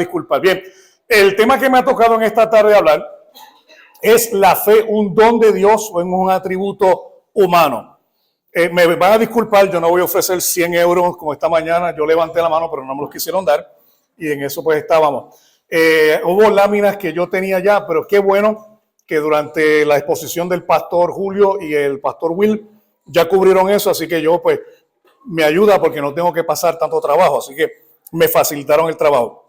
Disculpa. Bien, el tema que me ha tocado en esta tarde hablar es la fe, un don de Dios o en un atributo humano. Me van a disculpar, yo no voy a ofrecer 100 euros como esta mañana. Yo levanté la mano, pero no me los quisieron dar. Y en eso pues estábamos. Hubo láminas que yo tenía ya, pero qué bueno que durante la exposición del pastor Julio y el pastor Will ya cubrieron eso. Así que yo pues me ayuda porque no tengo que pasar tanto trabajo. Así que me facilitaron el trabajo.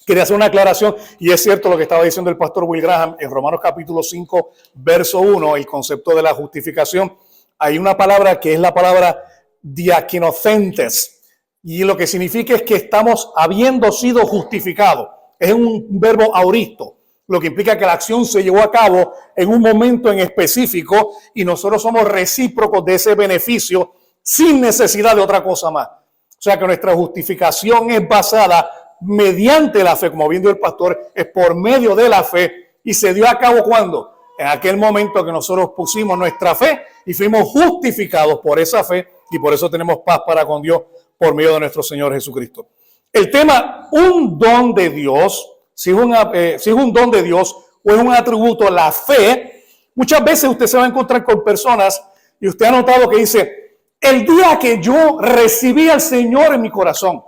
Quería hacer una aclaración, y es cierto lo que estaba diciendo el pastor Will Graham en Romanos capítulo 5, verso 1, el concepto de la justificación. Hay una palabra que es la palabra diakinocentes, y lo que significa es que estamos habiendo sido justificados. Es un verbo auristo, lo que implica que la acción se llevó a cabo en un momento en específico y nosotros somos recíprocos de ese beneficio sin necesidad de otra cosa más. O sea que nuestra justificación es basada mediante la fe, como bien dijo el pastor, es por medio de la fe, y se dio a cabo cuando, en aquel momento que nosotros pusimos nuestra fe y fuimos justificados por esa fe, y por eso tenemos paz para con Dios por medio de nuestro Señor Jesucristo. El tema, un don de Dios, si es un don de Dios o es un atributo, la fe, muchas veces usted se va a encontrar con personas y usted ha notado que dice, el día que yo recibí al Señor en mi corazón,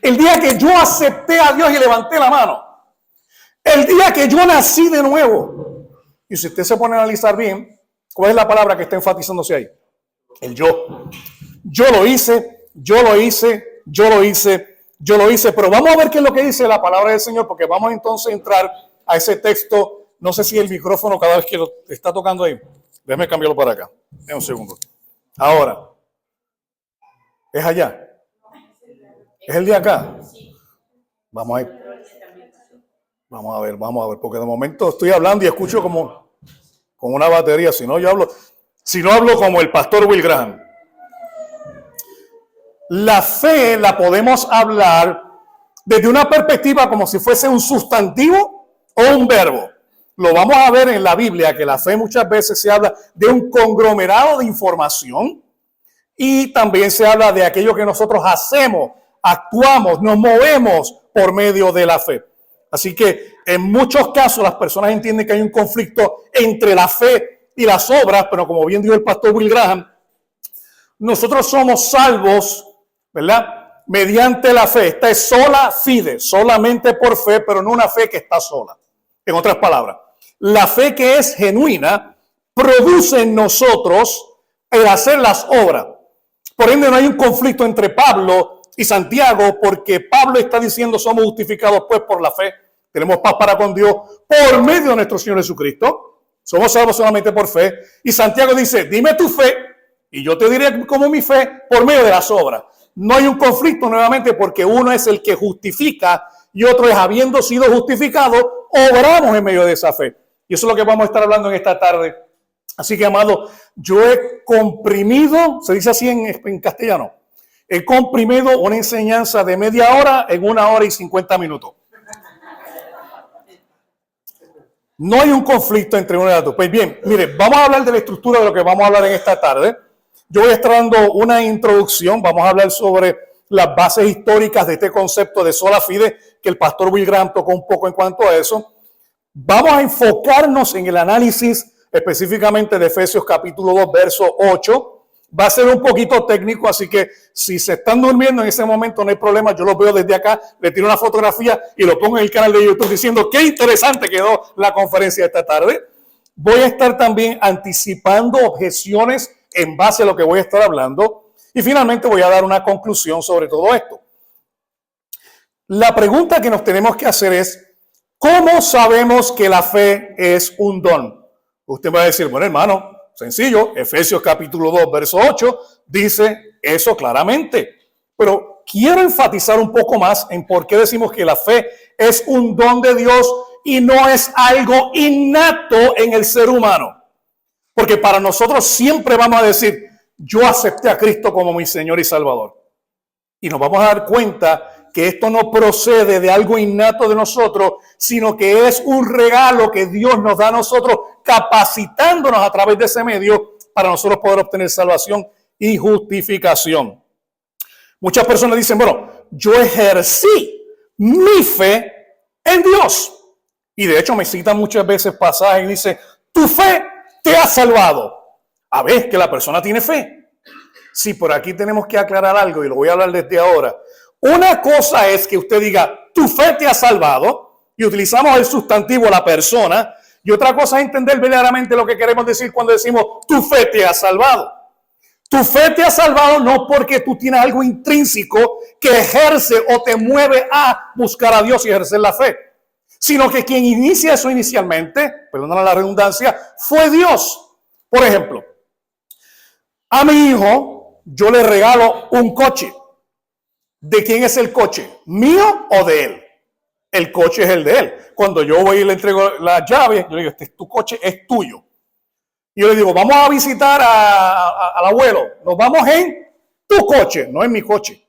el día que yo acepté a Dios y levanté la mano, el día que yo nací de nuevo. Y si usted se pone a analizar bien, ¿cuál es la palabra que está enfatizándose ahí? El yo. Yo lo hice, yo lo hice, yo lo hice, yo lo hice. Pero vamos a ver qué es lo que dice la palabra del Señor, porque vamos entonces a entrar a ese texto. No sé si el micrófono cada vez que lo está tocando ahí. Déjame cambiarlo para acá. En un segundo. Ahora. ¿Es allá? ¿Es el de acá? Vamos a ver. Vamos a ver, porque de momento estoy hablando y escucho como una batería. Si no hablo como el pastor Will Graham. La fe la podemos hablar desde una perspectiva como si fuese un sustantivo o un verbo. Lo vamos a ver en la Biblia, que la fe muchas veces se habla de un conglomerado de información y también se habla de aquello que nosotros hacemos, actuamos, nos movemos por medio de la fe. Así que en muchos casos las personas entienden que hay un conflicto entre la fe y las obras, pero como bien dijo el pastor Will Graham, nosotros somos salvos, ¿verdad? Mediante la fe. Esta es sola fide, solamente por fe, pero no una fe que está sola. En otras palabras, la fe que es genuina produce en nosotros el hacer las obras. Por ende no hay un conflicto entre Pablo y Santiago, porque Pablo está diciendo somos justificados pues por la fe, tenemos paz para con Dios por medio de nuestro Señor Jesucristo, somos salvos solamente por fe, y Santiago dice dime tu fe y yo te diré cómo mi fe por medio de las obras. No hay un conflicto nuevamente porque uno es el que justifica y otro es habiendo sido justificado, obramos en medio de esa fe, y eso es lo que vamos a estar hablando en esta tarde. Así que amado, yo he comprimido, se dice así en castellano, he comprimido una enseñanza de media hora en 1 hora y 50 minutos. No hay un conflicto entre uno y otro. Pues bien, mire, vamos a hablar de la estructura de lo que vamos a hablar en esta tarde. Yo voy a estar dando una introducción. Vamos a hablar sobre las bases históricas de este concepto de sola fide, que el pastor Will Graham tocó un poco en cuanto a eso. Vamos a enfocarnos en el análisis específicamente de Efesios capítulo 2, verso 8. Va a ser un poquito técnico, así que si se están durmiendo en ese momento no hay problema. Yo los veo desde acá, le tiro una fotografía y lo pongo en el canal de YouTube diciendo qué interesante quedó la conferencia de esta tarde. Voy a estar también anticipando objeciones en base a lo que voy a estar hablando. Y finalmente voy a dar una conclusión sobre todo esto. La pregunta que nos tenemos que hacer es, ¿cómo sabemos que la fe es un don? Usted va a decir, bueno hermano, sencillo, Efesios capítulo 2, verso 8, dice eso claramente. Pero quiero enfatizar un poco más en por qué decimos que la fe es un don de Dios y no es algo innato en el ser humano. Porque para nosotros siempre vamos a decir, yo acepté a Cristo como mi Señor y Salvador. Y nos vamos a dar cuenta que esto no procede de algo innato de nosotros, sino que es un regalo que Dios nos da a nosotros, capacitándonos a través de ese medio para nosotros poder obtener salvación y justificación. Muchas personas dicen, bueno, yo ejercí mi fe en Dios. Y de hecho me cita muchas veces pasajes y dice, tu fe te ha salvado. A ver, que la persona tiene fe. Sí, por aquí tenemos que aclarar algo y lo voy a hablar desde ahora. Una cosa es que usted diga, tu fe te ha salvado, y utilizamos el sustantivo la persona, y otra cosa es entender verdaderamente lo que queremos decir cuando decimos, tu fe te ha salvado. Tu fe te ha salvado no porque tú tienes algo intrínseco que ejerce o te mueve a buscar a Dios y ejercer la fe, sino que quien inicia eso inicialmente, perdona la redundancia, fue Dios. Por ejemplo, a mi hijo yo le regalo un coche. ¿De quién es el coche? ¿Mío o de él? El coche es el de él. Cuando yo voy y le entrego la llave, yo le digo, tu coche es tuyo. Y yo le digo, vamos a visitar al abuelo. Nos vamos en tu coche, no en mi coche.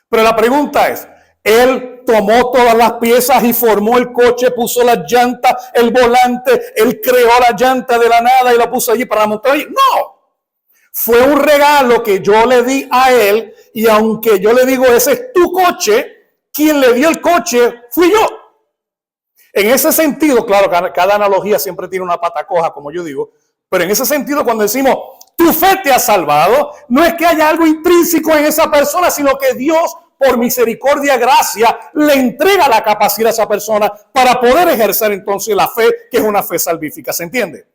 Pero la pregunta es, él tomó todas las piezas y formó el coche, puso las llantas, el volante, él creó la llanta de la nada y la puso allí para montar allí. No. Fue un regalo que yo le di a él, y aunque yo le digo, ese es tu coche, quien le dio el coche fui yo. En ese sentido, claro, cada analogía siempre tiene una pata coja, como yo digo, pero en ese sentido, cuando decimos, tu fe te ha salvado, no es que haya algo intrínseco en esa persona, sino que Dios, por misericordia, gracia, le entrega la capacidad a esa persona para poder ejercer entonces la fe, que es una fe salvífica, ¿se entiende?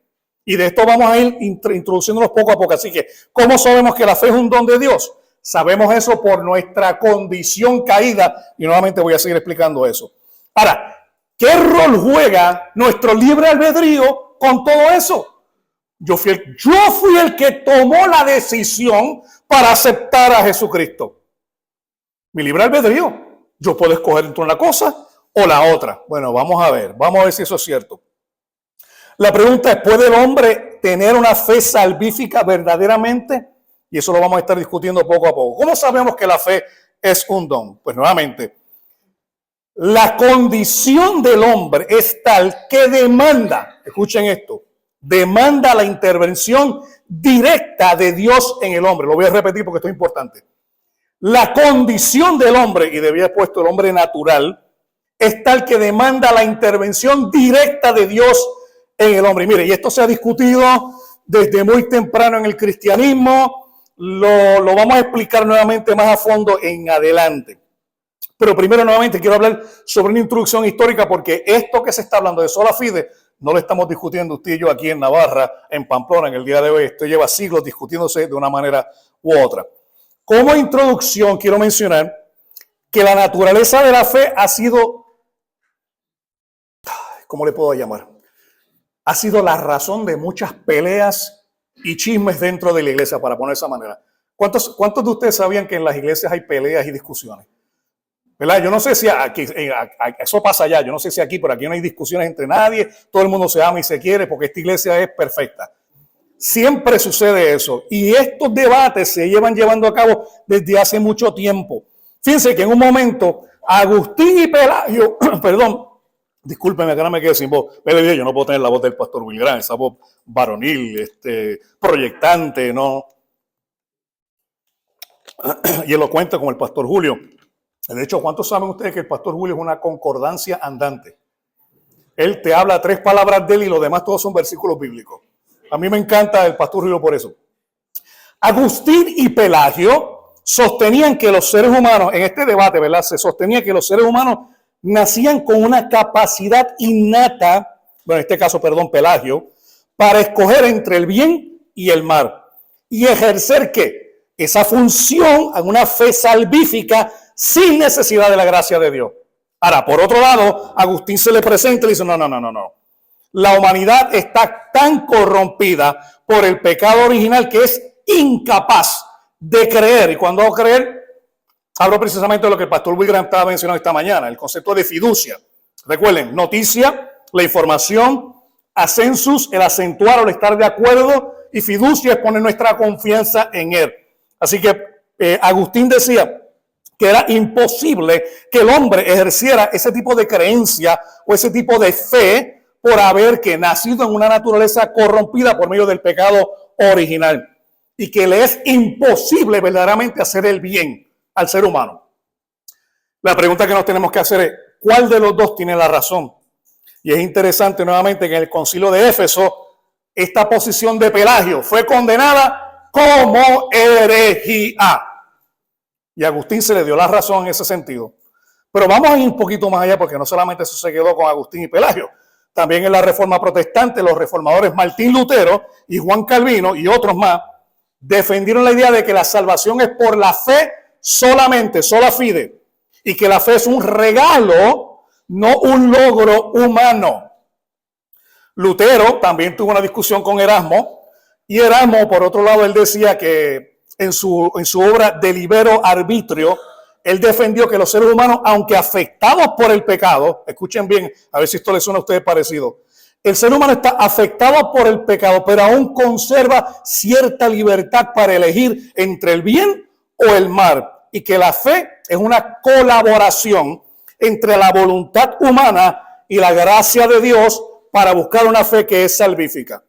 Y de esto vamos a ir introduciéndonos poco a poco. Así que, ¿cómo sabemos que la fe es un don de Dios? Sabemos eso por nuestra condición caída. Y nuevamente voy a seguir explicando eso. Ahora, ¿qué rol juega nuestro libre albedrío con todo eso? Yo fui el que tomó la decisión para aceptar a Jesucristo. Mi libre albedrío. Yo puedo escoger entre una cosa o la otra. Bueno, vamos a ver si eso es cierto. La pregunta es, ¿puede el hombre tener una fe salvífica verdaderamente? Y eso lo vamos a estar discutiendo poco a poco. ¿Cómo sabemos que la fe es un don? Pues nuevamente, la condición del hombre es tal que demanda, escuchen esto, demanda la intervención directa de Dios en el hombre. Lo voy a repetir porque esto es importante. La condición del hombre, y debía haber puesto el hombre natural, es tal que demanda la intervención directa de Dios en el hombre. Y mire, y esto se ha discutido desde muy temprano en el cristianismo, lo vamos a explicar nuevamente más a fondo en adelante. Pero primero nuevamente quiero hablar sobre una introducción histórica, porque esto que se está hablando de sola fide no lo estamos discutiendo usted y yo aquí en Navarra, en Pamplona, en el día de hoy. Esto lleva siglos discutiéndose de una manera u otra. Como introducción quiero mencionar que la naturaleza de la fe ha sido, ¿cómo le puedo llamar? Ha sido la razón de muchas peleas y chismes dentro de la iglesia, para poner de esa manera. ¿Cuántos de ustedes sabían que en las iglesias hay peleas y discusiones? ¿Verdad? Yo no sé si aquí, eso pasa allá, yo no sé si aquí, pero aquí no hay discusiones entre nadie, todo el mundo se ama y se quiere porque esta iglesia es perfecta. Siempre sucede eso, y estos debates se llevan llevando a cabo desde hace mucho tiempo. Fíjense que en un momento Agustín y Pelagio, perdón, discúlpenme que no me quede sin voz, pero yo no puedo tener la voz del pastor Will Grant, esa voz varonil, proyectante, ¿no? Y elocuente como el pastor Julio. De hecho, ¿cuántos saben ustedes que el pastor Julio es una concordancia andante? Él te habla 3 palabras de él y los demás todos son versículos bíblicos. A mí me encanta el pastor Julio por eso. Agustín y Pelagio sostenían que los seres humanos, en este debate, ¿verdad? Se sostenía que los seres humanos nacían con una capacidad innata, bueno, en este caso, perdón, Pelagio, para escoger entre el bien y el mal. Y ejercer, ¿qué? Esa función en una fe salvífica sin necesidad de la gracia de Dios. Ahora, por otro lado, Agustín se le presenta y le dice, no. La humanidad está tan corrompida por el pecado original que es incapaz de creer. Y cuando hago creer, hablo precisamente de lo que el pastor Will Grant estaba mencionando esta mañana, el concepto de fiducia. Recuerden, noticia, la información, ascensus, el acentuar o el estar de acuerdo, y fiducia es poner nuestra confianza en él. Así que Agustín decía que era imposible que el hombre ejerciera ese tipo de creencia o ese tipo de fe por haber nacido en una naturaleza corrompida por medio del pecado original, y que le es imposible verdaderamente hacer el bien al ser humano. La pregunta que nos tenemos que hacer es, ¿cuál de los dos tiene la razón? Y es interesante nuevamente que en el concilio de Éfeso, esta posición de Pelagio fue condenada como herejía. Y a Agustín se le dio la razón en ese sentido. Pero vamos a ir un poquito más allá, porque no solamente eso se quedó con Agustín y Pelagio. También en la Reforma Protestante, los reformadores Martín Lutero y Juan Calvino y otros más defendieron la idea de que la salvación es por la fe solamente, sola fide, y que la fe es un regalo, no un logro humano. Lutero también tuvo una discusión con Erasmo, y Erasmo, por otro lado, él decía que en su obra De Libero Arbitrio, él defendió que los seres humanos, aunque afectados por el pecado, escuchen bien, a ver si esto les suena a ustedes parecido, el ser humano está afectado por el pecado, pero aún conserva cierta libertad para elegir entre el bien o el mal, y que la fe es una colaboración entre la voluntad humana y la gracia de Dios para buscar una fe que es salvífica.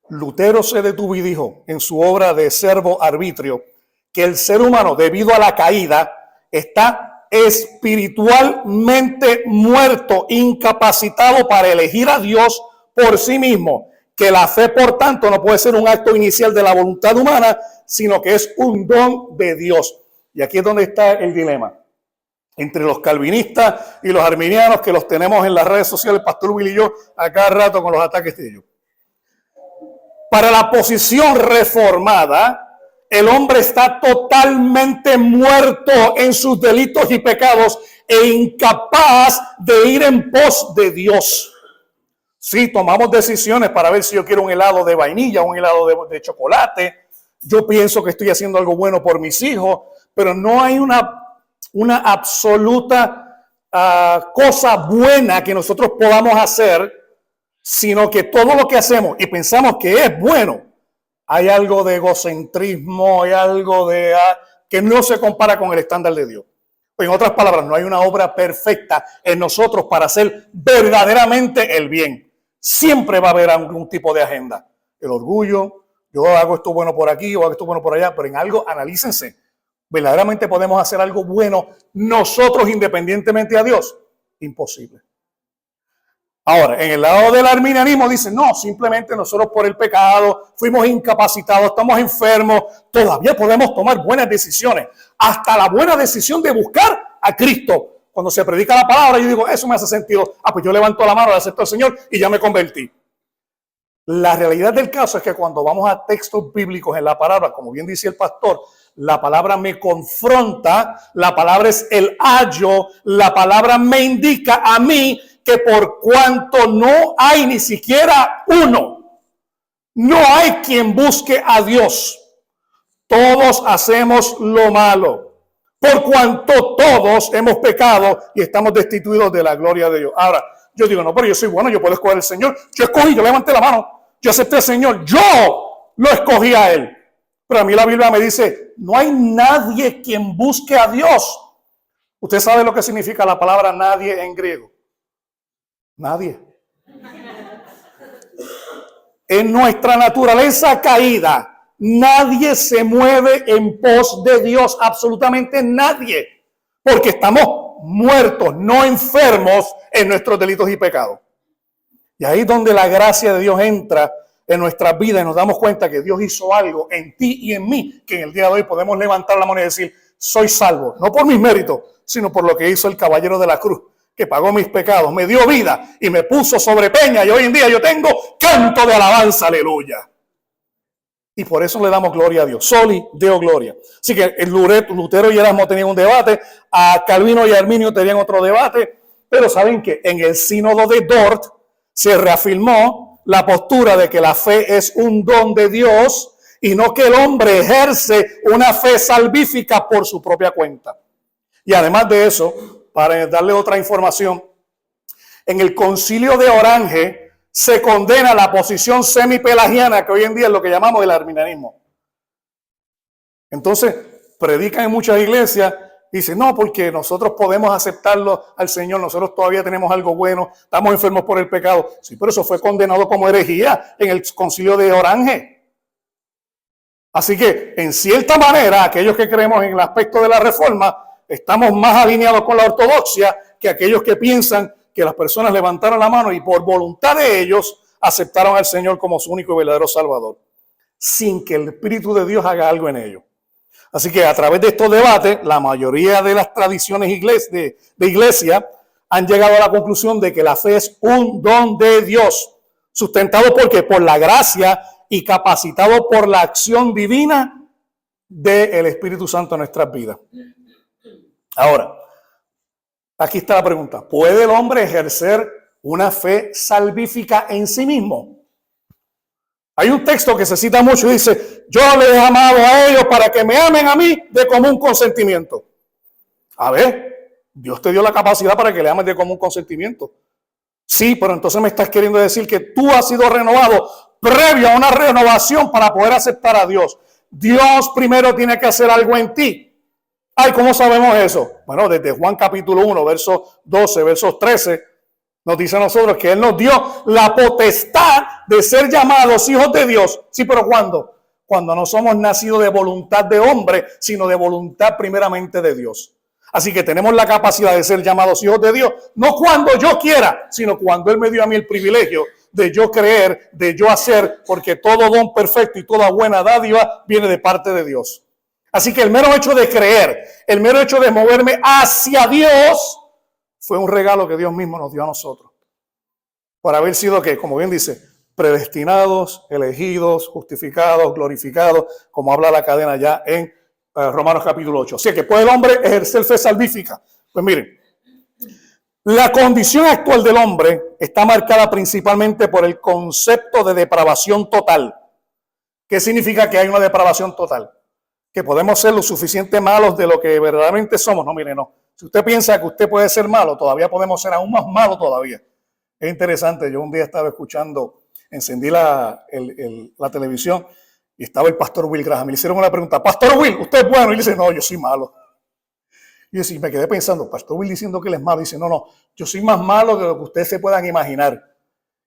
Lutero se detuvo y dijo en su obra De Servo Arbitrio que el ser humano, debido a la caída, está espiritualmente muerto, incapacitado para elegir a Dios por sí mismo, que la fe, por tanto, no puede ser un acto inicial de la voluntad humana, sino que es un don de Dios. Y aquí es donde está el dilema entre los calvinistas y los arminianos, que los tenemos en las redes sociales, el pastor Willy y yo, a cada rato con los ataques de ellos. Para la posición reformada, el hombre está totalmente muerto en sus delitos y pecados e incapaz de ir en pos de Dios. Sí, tomamos decisiones para ver si yo quiero un helado de vainilla, un helado de chocolate. Yo pienso que estoy haciendo algo bueno por mis hijos, pero no hay una absoluta cosa buena que nosotros podamos hacer, sino que todo lo que hacemos y pensamos que es bueno, hay algo de egocentrismo, hay algo de que no se compara con el estándar de Dios. En otras palabras, no hay una obra perfecta en nosotros para hacer verdaderamente el bien. Siempre va a haber algún tipo de agenda. El orgullo, yo hago esto bueno por aquí, yo hago esto bueno por allá, pero en algo analícense. ¿Verdaderamente podemos hacer algo bueno nosotros independientemente a Dios? Imposible. Ahora, en el lado del arminianismo dicen, no, simplemente nosotros por el pecado fuimos incapacitados, estamos enfermos, todavía podemos tomar buenas decisiones, hasta la buena decisión de buscar a Cristo. Cuando se predica la palabra, yo digo, eso me hace sentido, pues yo levanto la mano, le acepto al Señor y ya me convertí. La realidad del caso es que cuando vamos a textos bíblicos en la palabra, como bien dice el pastor, la palabra me confronta, la palabra es el ayo, la palabra me indica a mí que por cuanto no hay ni siquiera uno, no hay quien busque a Dios. Todos hacemos lo malo, por cuanto todos hemos pecado y estamos destituidos de la gloria de Dios. Ahora, yo digo, no, pero yo soy bueno, yo puedo escoger al Señor. Yo escogí, yo levanté la mano, yo acepté al Señor, yo lo escogí a Él. Pero a mí la Biblia me dice, no hay nadie quien busque a Dios. ¿Usted sabe lo que significa la palabra nadie en griego? Nadie. En nuestra naturaleza caída, nadie se mueve en pos de Dios, absolutamente nadie, porque estamos muertos, no enfermos en nuestros delitos y pecados. Y ahí es donde la gracia de Dios entra en nuestras vidas y nos damos cuenta que Dios hizo algo en ti y en mí, que en el día de hoy podemos levantar la mano y decir, soy salvo, no por mis méritos, sino por lo que hizo el caballero de la cruz, que pagó mis pecados, me dio vida y me puso sobre peña, y hoy en día yo tengo canto de alabanza, aleluya. Y por eso le damos gloria a Dios. Soli Deo gloria. Así que el Lutero y Erasmo tenían un debate, a Calvino y Arminio tenían otro debate, pero saben que en el sínodo de Dort se reafirmó la postura de que la fe es un don de Dios y no que el hombre ejerce una fe salvífica por su propia cuenta. Y además de eso, para darle otra información, en el concilio de Orange se condena la posición semipelagiana, que hoy en día es lo que llamamos el arminianismo. Entonces, predican en muchas iglesias, dicen, no, porque nosotros podemos aceptarlo al Señor, nosotros todavía tenemos algo bueno, estamos enfermos por el pecado. Sí, pero eso fue condenado como herejía en el concilio de Orange. Así que, en cierta manera, aquellos que creemos en el aspecto de la reforma, estamos más alineados con la ortodoxia que aquellos que piensan que las personas levantaron la mano y por voluntad de ellos aceptaron al Señor como su único y verdadero Salvador, sin que el Espíritu de Dios haga algo en ello. Así que a través de estos debates, la mayoría de las tradiciones de iglesia han llegado a la conclusión de que la fe es un don de Dios, sustentado porque por la gracia y capacitado por la acción divina del Espíritu Santo en nuestras vidas. Ahora, aquí está la pregunta. ¿Puede el hombre ejercer una fe salvífica en sí mismo? Hay un texto que se cita mucho y dice, yo les he amado a ellos para que me amen a mí de común consentimiento. A ver, Dios te dio la capacidad para que le ames de común consentimiento. Sí, pero entonces me estás queriendo decir que tú has sido renovado previo a una renovación para poder aceptar a Dios. Dios primero tiene que hacer algo en ti. Ay, ¿cómo sabemos eso? Bueno, desde Juan capítulo 1, versos 12, versos 13, nos dice a nosotros que Él nos dio la potestad de ser llamados hijos de Dios. Sí, pero ¿cuándo? Cuando no somos nacidos de voluntad de hombre, sino de voluntad primeramente de Dios. Así que tenemos la capacidad de ser llamados hijos de Dios, no cuando yo quiera, sino cuando Él me dio a mí el privilegio de yo creer, de yo hacer, porque todo don perfecto y toda buena dádiva viene de parte de Dios. Así que el mero hecho de creer, el mero hecho de moverme hacia Dios, fue un regalo que Dios mismo nos dio a nosotros. Por haber sido, que, como bien dice, predestinados, elegidos, justificados, glorificados, como habla la cadena ya en Romanos capítulo 8. Así que puede el hombre ejercer fe salvífica. Pues miren, la condición actual del hombre está marcada principalmente por el concepto de depravación total. ¿Qué significa que hay una depravación total? Que podemos ser lo suficiente malos de lo que verdaderamente somos. No, mire, no. Si usted piensa que usted puede ser malo, todavía podemos ser aún más malos todavía. Es interesante, yo un día estaba escuchando, encendí la televisión y estaba el pastor Will Graham. Y le hicieron una pregunta, Pastor Will, ¿usted es bueno? Y le dice, no, yo soy malo. Y yo sí, me quedé pensando, Pastor Will diciendo que él es malo. Y dice, no, yo soy más malo de lo que ustedes se puedan imaginar.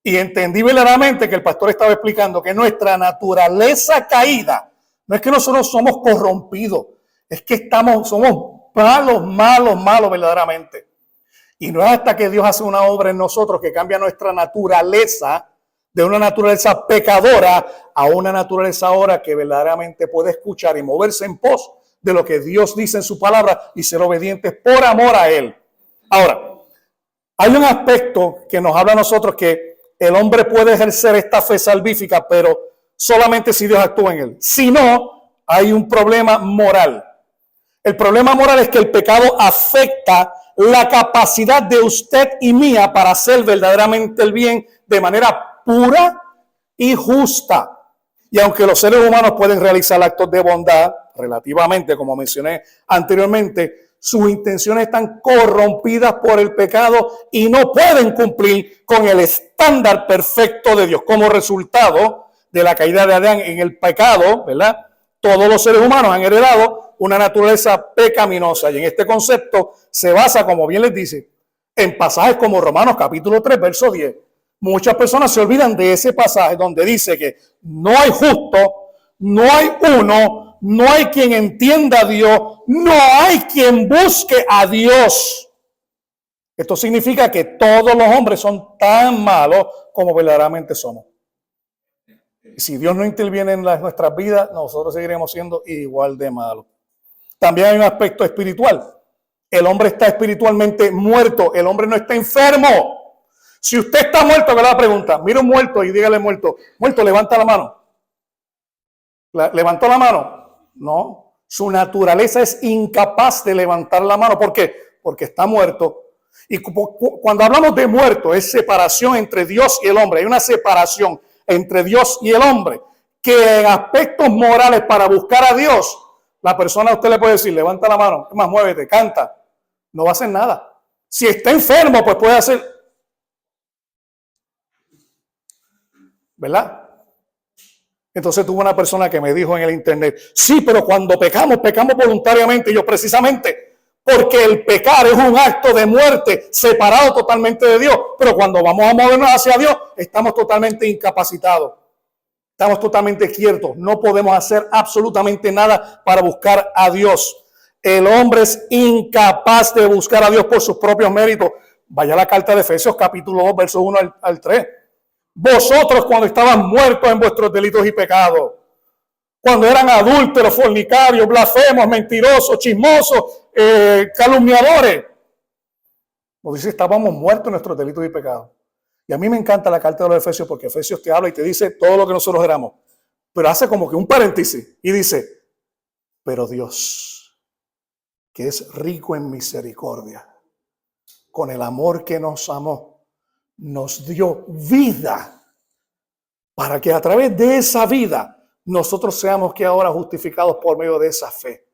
Y entendí verdaderamente que el pastor estaba explicando que nuestra naturaleza caída, no es que nosotros somos corrompidos, es que somos malos verdaderamente. Y no es hasta que Dios hace una obra en nosotros que cambia nuestra naturaleza de una naturaleza pecadora a una naturaleza ahora que verdaderamente puede escuchar y moverse en pos de lo que Dios dice en su palabra y ser obedientes por amor a Él. Ahora, hay un aspecto que nos habla a nosotros que el hombre puede ejercer esta fe salvífica, pero solamente si Dios actúa en él. Si no, hay un problema moral. El problema moral es que el pecado afecta la capacidad de usted y mía para hacer verdaderamente el bien de manera pura y justa. Y aunque los seres humanos pueden realizar actos de bondad, relativamente, como mencioné anteriormente, sus intenciones están corrompidas por el pecado y no pueden cumplir con el estándar perfecto de Dios. Como resultado de la caída de Adán en el pecado, ¿verdad? Todos los seres humanos han heredado una naturaleza pecaminosa y en este concepto se basa, como bien les dice, en pasajes como Romanos capítulo 3, verso 10. Muchas personas se olvidan de ese pasaje donde dice que no hay justo, no hay uno, no hay quien entienda a Dios, no hay quien busque a Dios. Esto significa que todos los hombres son tan malos como verdaderamente somos. Y si Dios no interviene en nuestras vidas, nosotros seguiremos siendo igual de malos. También hay un aspecto espiritual. El hombre está espiritualmente muerto, el hombre no está enfermo. Si usted está muerto, ¿verdad? La pregunta, mira un muerto y dígale muerto, levanta la mano. ¿Levantó la mano? No, su naturaleza es incapaz de levantar la mano. ¿Por qué? Porque está muerto. Y cuando hablamos de muerto, es separación entre Dios y el hombre. Hay una separación entre Dios y el hombre, que en aspectos morales para buscar a Dios, la persona a usted le puede decir, levanta la mano, es más, muévete, canta. No va a hacer nada. Si está enfermo, pues puede hacer, ¿verdad? Entonces tuve una persona que me dijo en el internet, sí, pero cuando pecamos voluntariamente. Y yo, precisamente, porque el pecar es un acto de muerte separado totalmente de Dios. Pero cuando vamos a movernos hacia Dios, estamos totalmente incapacitados. Estamos totalmente quietos. No podemos hacer absolutamente nada para buscar a Dios. El hombre es incapaz de buscar a Dios por sus propios méritos. Vaya a la carta de Efesios capítulo 2, versos 1 al 3. Vosotros cuando estaban muertos en vuestros delitos y pecados, cuando eran adúlteros, fornicarios, blasfemos, mentirosos, chismosos, calumniadores, nos dice, estábamos muertos en nuestros delitos y pecados. Y a mí me encanta la carta de los Efesios porque Efesios te habla y te dice todo lo que nosotros éramos. Pero hace como que un paréntesis y dice, pero Dios, que es rico en misericordia, con el amor que nos amó, nos dio vida para que a través de esa vida nosotros seamos que ahora justificados por medio de esa fe.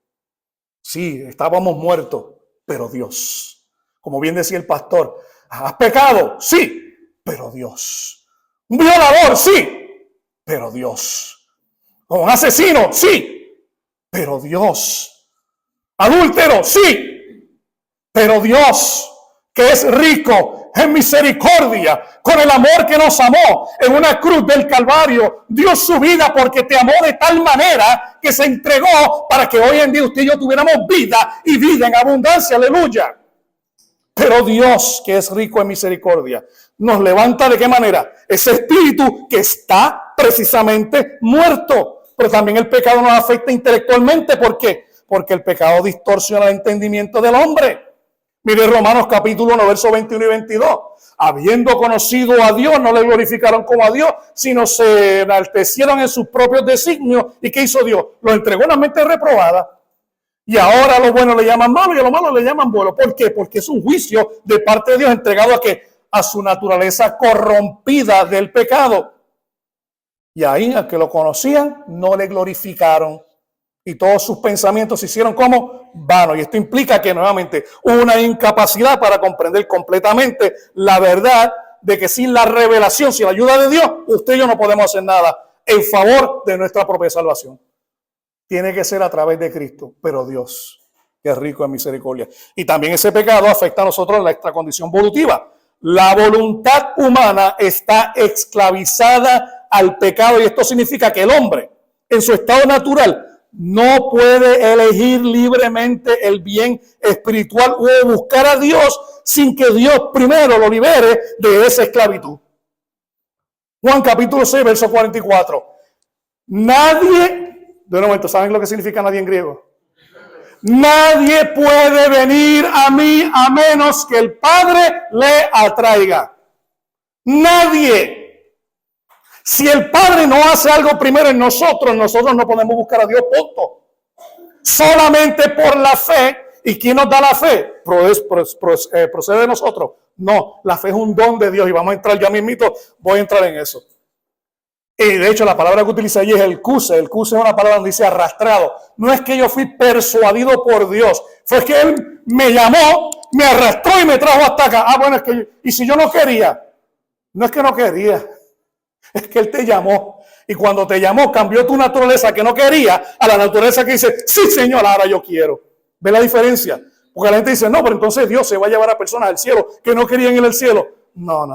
Sí, estábamos muertos, pero Dios, como bien decía el pastor, ¿has pecado? Sí. Pero Dios. Un violador, sí, pero Dios. Un asesino, sí, pero Dios. Adúltero, sí, pero Dios, que es rico en misericordia, con el amor que nos amó en una cruz del Calvario, dio su vida porque te amó de tal manera que se entregó para que hoy en día usted y yo tuviéramos vida y vida en abundancia, aleluya. Pero Dios, que es rico en misericordia, nos levanta ¿de qué manera? Ese espíritu que está precisamente muerto. Pero también el pecado nos afecta intelectualmente. ¿Por qué? Porque el pecado distorsiona el entendimiento del hombre. Mire Romanos capítulo 1, versos 21 y 22. Habiendo conocido a Dios, no le glorificaron como a Dios, sino se enaltecieron en sus propios designios. ¿Y qué hizo Dios? Lo entregó en la mente reprobada. Y ahora a lo bueno le llaman malo y a lo malo le llaman bueno. ¿Por qué? Porque es un juicio de parte de Dios entregado a ¿qué? A su naturaleza corrompida del pecado. Y ahí al que lo conocían no le glorificaron. Y todos sus pensamientos se hicieron como vanos. Y esto implica que nuevamente una incapacidad para comprender completamente la verdad de que sin la revelación, sin la ayuda de Dios, usted y yo no podemos hacer nada en favor de nuestra propia salvación. Tiene que ser a través de Cristo, pero Dios, que es rico en misericordia. Y también ese pecado afecta a nosotros en nuestra condición evolutiva. La voluntad humana está esclavizada al pecado y esto significa que el hombre, en su estado natural, no puede elegir libremente el bien espiritual o buscar a Dios sin que Dios primero lo libere de esa esclavitud. Juan capítulo 6, verso 44. Nadie... De un momento, ¿saben lo que significa nadie en griego? Nadie puede venir a mí a menos que el Padre le atraiga. Nadie. Si el Padre no hace algo primero en nosotros, nosotros no podemos buscar a Dios, punto. Solamente por la fe. ¿Y quién nos da la fe? ¿Procede de nosotros? No, la fe es un don de Dios y vamos a entrar ya mismito, voy a entrar en eso. Y de hecho la palabra que utiliza allí es el cuse. El cuse es una palabra donde dice arrastrado. No es que yo fui persuadido por Dios. Fue que Él me llamó, me arrastró y me trajo hasta acá. Ah, bueno, es que... ¿Y si yo no quería? No es que no quería. Es que Él te llamó. Y cuando te llamó, cambió tu naturaleza que no quería a la naturaleza que dice, sí, Señor, ahora yo quiero. ¿Ve la diferencia? Porque la gente dice, no, pero entonces Dios se va a llevar a personas al cielo que no querían ir al cielo. No.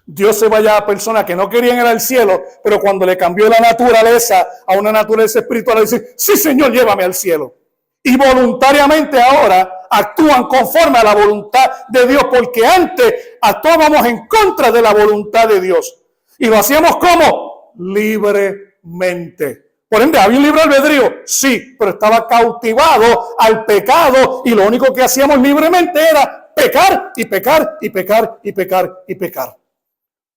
Dios se vaya a personas que no querían ir al cielo, pero cuando le cambió la naturaleza a una naturaleza espiritual, le dice, sí, Señor, llévame al cielo. Y voluntariamente ahora actúan conforme a la voluntad de Dios, porque antes actuábamos en contra de la voluntad de Dios. Y lo hacíamos ¿cómo? Libremente. Por ende, ¿había un libre albedrío? Sí, pero estaba cautivado al pecado y lo único que hacíamos libremente era pecar y pecar y pecar y pecar y pecar.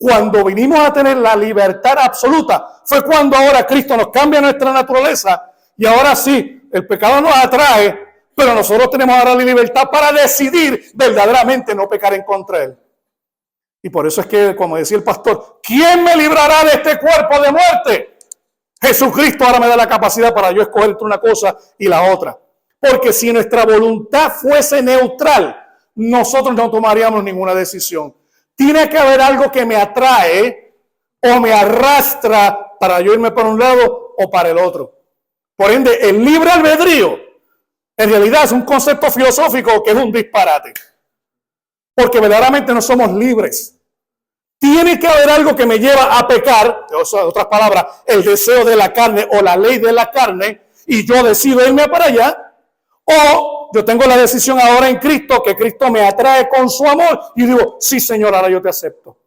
Cuando vinimos a tener la libertad absoluta, fue cuando ahora Cristo nos cambia nuestra naturaleza y ahora sí, el pecado nos atrae, pero nosotros tenemos ahora la libertad para decidir verdaderamente no pecar en contra de Él. Y por eso es que, como decía el pastor, ¿quién me librará de este cuerpo de muerte? Jesucristo ahora me da la capacidad para yo escoger entre una cosa y la otra. Porque si nuestra voluntad fuese neutral, nosotros no tomaríamos ninguna decisión. Tiene que haber algo que me atrae o me arrastra para yo irme para un lado o para el otro. Por ende, el libre albedrío en realidad es un concepto filosófico que es un disparate. Porque verdaderamente no somos libres. Tiene que haber algo que me lleva a pecar, en otras palabras, el deseo de la carne o la ley de la carne, y yo decido irme para allá, o yo tengo la decisión ahora en Cristo, que Cristo me atrae con su amor, y digo, sí, Señor, ahora yo te acepto.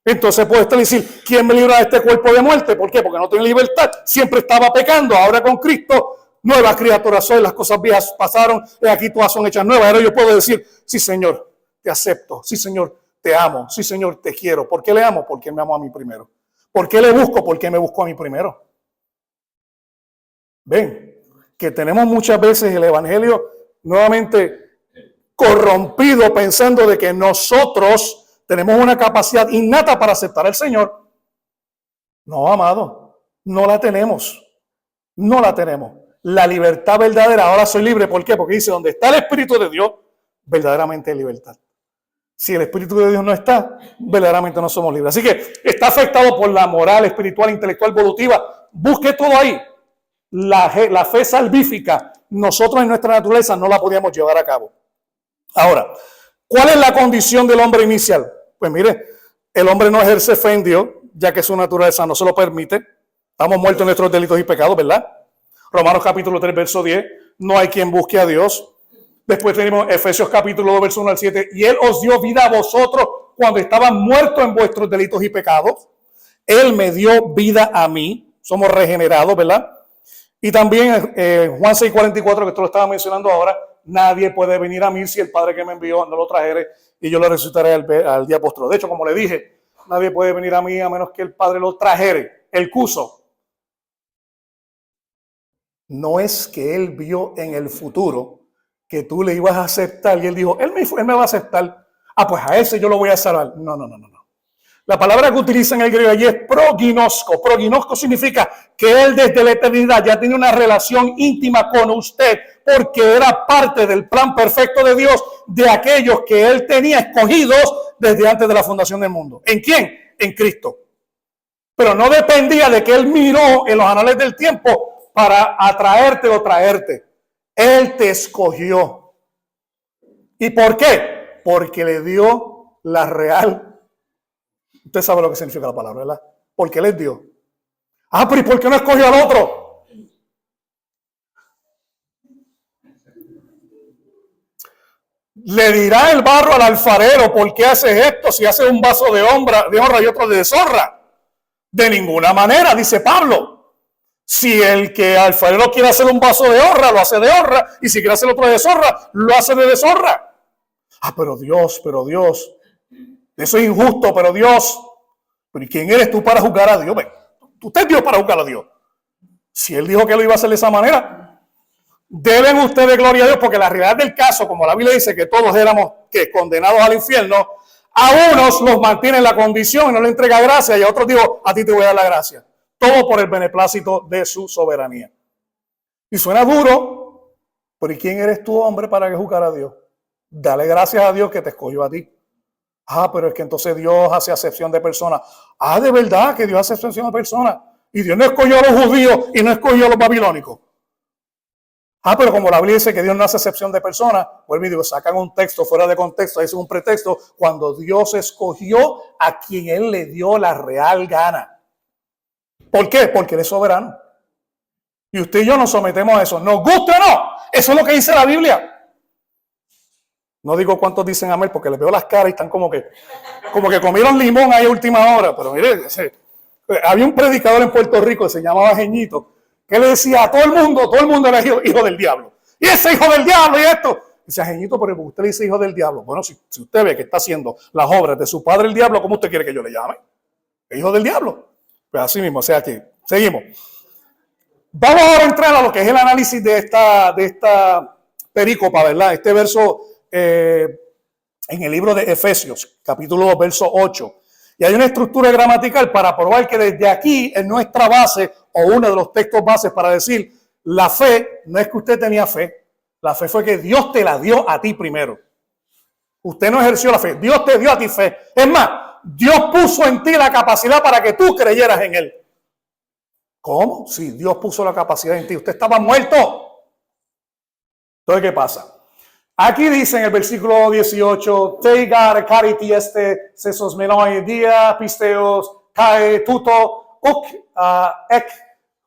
Entonces puede estar decir, ¿quién me libra de este cuerpo de muerte? ¿Por qué? Porque no tengo libertad, siempre estaba pecando, ahora con Cristo, nueva criatura soy, las cosas viejas pasaron, y aquí todas son hechas nuevas. Ahora yo puedo decir, sí, Señor, te acepto, sí, Señor, te amo, sí, Señor, te quiero. ¿Por qué le amo? Porque Él me amó a mí primero. ¿Por qué le busco? Porque me buscó a mí primero. Ven, que tenemos muchas veces el evangelio nuevamente corrompido pensando de que nosotros tenemos una capacidad innata para aceptar al Señor. No, amado, no la tenemos. No la tenemos. La libertad verdadera, ahora soy libre. ¿Por qué? Porque dice, donde está el Espíritu de Dios, verdaderamente hay libertad. Si el Espíritu de Dios no está, verdaderamente no somos libres. Así que está afectado por la moral, espiritual, intelectual, evolutiva. Busque todo ahí. La fe salvífica, nosotros en nuestra naturaleza no la podíamos llevar a cabo. Ahora, ¿cuál es la condición del hombre inicial? Pues mire, el hombre no ejerce fe en Dios, ya que su naturaleza no se lo permite. Estamos muertos en nuestros delitos y pecados, ¿verdad? Romanos capítulo 3, verso 10. No hay quien busque a Dios. Después tenemos Efesios capítulo 2, verso 1 al 7. Y Él os dio vida a vosotros cuando estaban muertos en vuestros delitos y pecados. Él me dio vida a mí. Somos regenerados, ¿verdad? Y también Juan 6, 44, que esto lo estaba mencionando ahora. Nadie puede venir a mí si el Padre que me envió no lo trajere y yo lo resucitaré al día postrero. De hecho, como le dije, nadie puede venir a mí a menos que el Padre lo trajere. El cuso. No es que Él vio en el futuro que tú le ibas a aceptar y Él dijo, él me va a aceptar. Ah, pues a ese yo lo voy a salvar. No. La palabra que utiliza en el griego allí es proginosko. Proginosko significa que Él desde la eternidad ya tiene una relación íntima con usted porque era parte del plan perfecto de Dios de aquellos que Él tenía escogidos desde antes de la fundación del mundo. ¿En quién? En Cristo. Pero no dependía de que Él miró en los anales del tiempo para atraerte o traerte. Él te escogió. ¿Y por qué? Porque le dio la real. Usted sabe lo que significa la palabra, ¿verdad? Porque Él es Dios. Ah, pero ¿y por qué no escogió al otro? Le dirá el barro al alfarero, ¿por qué haces esto? Si haces un vaso de honra y otro de deshonra. De ninguna manera, dice Pablo. Si el que alfarero quiere hacer un vaso de honra, lo hace de honra. Y si quiere hacer otro de deshonra, lo hace de deshonra. Ah, pero Dios. Eso es injusto, pero Dios. ¿Pero y quién eres tú para juzgar a Dios? Usted es Dios para juzgar a Dios. Si Él dijo que lo iba a hacer de esa manera, deben ustedes gloria a Dios, porque la realidad del caso, como la Biblia dice que todos éramos condenados al infierno, a unos los mantiene en la condición y no le entrega gracia, y a otros digo, a ti te voy a dar la gracia. Todo por el beneplácito de su soberanía. Y suena duro, pero ¿y quién eres tú, hombre, para que juzgar a Dios? Dale gracias a Dios que te escogió a ti. Ah, pero es que entonces Dios hace acepción de personas. Ah, de verdad que Dios hace acepción de personas. Y Dios no escogió a los judíos y no escogió a los babilónicos. Ah, pero como la Biblia dice que Dios no hace excepción de personas, vuelvo y digo, sacan un texto fuera de contexto, ese es un pretexto, cuando Dios escogió a quien Él le dio la real gana. ¿Por qué? Porque Él es soberano. Y usted y yo nos sometemos a eso. ¿Nos gusta o no? Eso es lo que dice la Biblia. No digo cuántos dicen amén porque les veo las caras y están como que comieron limón ahí a última hora. Pero mire, había un predicador en Puerto Rico que se llamaba Jeñito, que le decía a todo el mundo era hijo del diablo. Y ese hijo del diablo y esto. Dice, Jeñito, pero usted le dice hijo del diablo. Bueno, si usted ve que está haciendo las obras de su padre el diablo, ¿cómo usted quiere que yo le llame? Hijo del diablo. Pues así mismo, o sea que seguimos. Vamos ahora a entrar a lo que es el análisis de esta perícopa, ¿verdad? Este verso en el libro de Efesios, capítulo 2, verso 8. Y hay una estructura gramatical para probar que desde aquí, en nuestra base, o uno de los textos bases para decir, la fe, no es que usted tenía fe, la fe fue que Dios te la dio a ti primero. Usted no ejerció la fe, Dios te dio a ti fe. Es más, Dios puso en ti la capacidad para que tú creyeras en Él. ¿Cómo? Sí, Dios puso la capacidad en ti. Usted estaba muerto. Entonces, ¿qué pasa? Aquí dice en el versículo 18, te gar cariti este sesos menoi dia pisteos cae tuto ek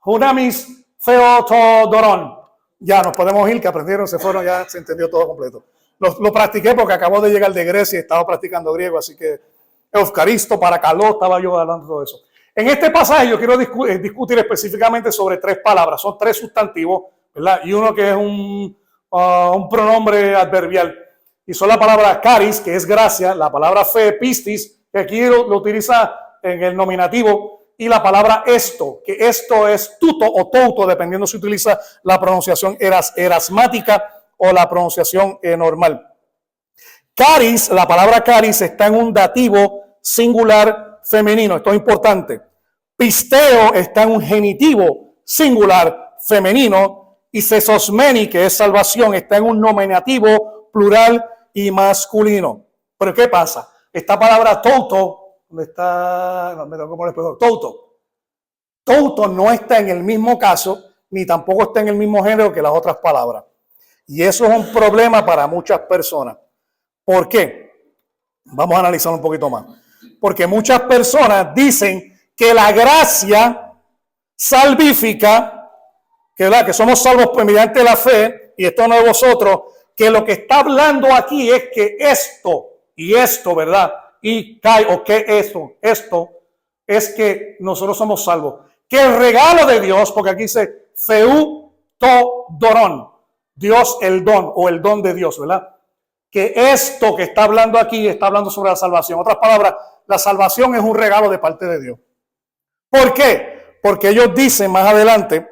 hunamis feotodoron. Ya nos podemos ir, que aprendieron, se fueron, ya se entendió todo completo. Lo practiqué porque acabo de llegar de Grecia y estaba practicando griego, así que Eucaristo, Paracaló, estaba yo hablando de todo eso. En este pasaje yo quiero discutir específicamente sobre 3 palabras, son 3 sustantivos, ¿verdad? Y uno que es un pronombre adverbial. Y son la palabra caris, que es gracia, la palabra fe, pistis, que aquí lo utiliza en el nominativo, y la palabra esto, que esto es tuto o touto, dependiendo si utiliza la pronunciación erasmática o la pronunciación normal. Caris, la palabra caris está en un dativo singular femenino, esto es importante. Pisteo está en un genitivo singular femenino, y sesosmeni, que es salvación, está en un nominativo plural y masculino. Pero ¿qué pasa? Esta palabra touto, ¿dónde está? No, me tengo que poner peor. Touto no está en el mismo caso, ni tampoco está en el mismo género que las otras palabras. Y eso es un problema para muchas personas. ¿Por qué? Vamos a analizarlo un poquito más. Porque muchas personas dicen que la gracia salvífica, que somos salvos mediante la fe, y esto no de vosotros, que lo que está hablando aquí es que esto y esto, ¿verdad? Y cae, o que esto es que nosotros somos salvos. Que el regalo de Dios, porque aquí dice feu to doron, Dios el don, o el don de Dios, ¿verdad? Que esto que está hablando aquí está hablando sobre la salvación. En otras palabras, la salvación es un regalo de parte de Dios. ¿Por qué? Porque ellos dicen más adelante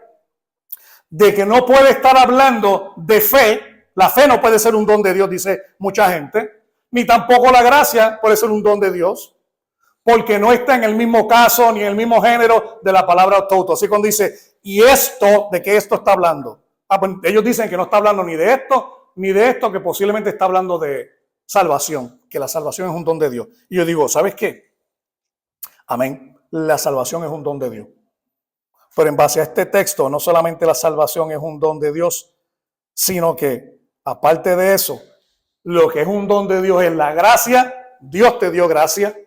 de que no puede estar hablando de fe. La fe no puede ser un don de Dios, dice mucha gente, ni tampoco la gracia puede ser un don de Dios, porque no está en el mismo caso ni en el mismo género de la palabra touto. Así cuando dice, ¿y esto? ¿De qué esto está hablando? Pues ellos dicen que no está hablando ni de esto, que posiblemente está hablando de salvación, que la salvación es un don de Dios. Y yo digo, ¿sabes qué? Amén. La salvación es un don de Dios. Pero en base a este texto, no solamente la salvación es un don de Dios, sino que, aparte de eso, lo que es un don de Dios es la gracia. Dios te dio gracia.